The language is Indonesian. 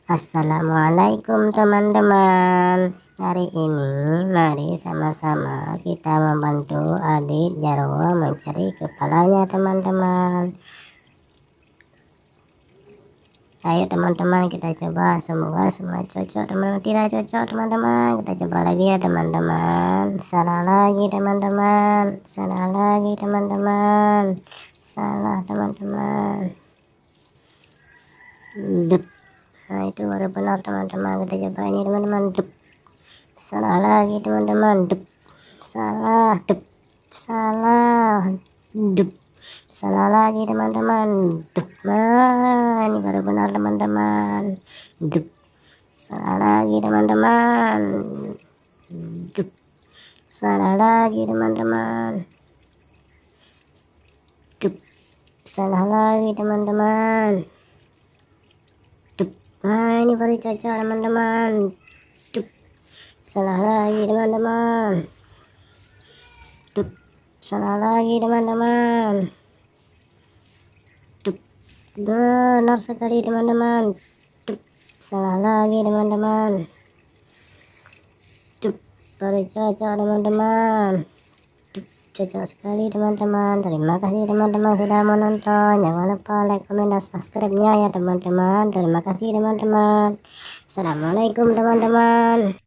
Assalamualaikum teman-teman. Hari ini mari sama-sama kita membantu adik Jarwo mencari kepalanya teman-teman. Ayo teman-teman, kita coba, semoga semua cocok. Teman-teman, tidak cocok teman-teman, kita coba lagi ya teman-teman. Salah lagi teman-teman, salah lagi teman-teman, salah teman-teman. Dup. Nah itu baru benar teman-teman, kita coba ini teman-teman. Dup. Salah lagi teman-teman. Dup. Salah. Dup. Salah. Dup. Salah lagi teman-teman. Dup. Nah ini baru benar teman-teman. Dup. Salah lagi teman-teman. Dup. Salah lagi teman-teman. Dup. Salah lagi teman-teman. Dup. Nah ini baru cocok teman-teman. Dup. Salah lagi teman-teman. Dup. Salah lagi teman-teman. Dup. Benar sekali teman-teman. Dup. Salah lagi teman-teman. Dup. Baru cocok teman-teman. Dup. Cocok sekali teman-teman. Terima kasih teman-teman sudah menonton. Jangan lupa like, komen, dan subscribe-nya ya teman-teman. Terima kasih teman-teman. Assalamualaikum teman-teman.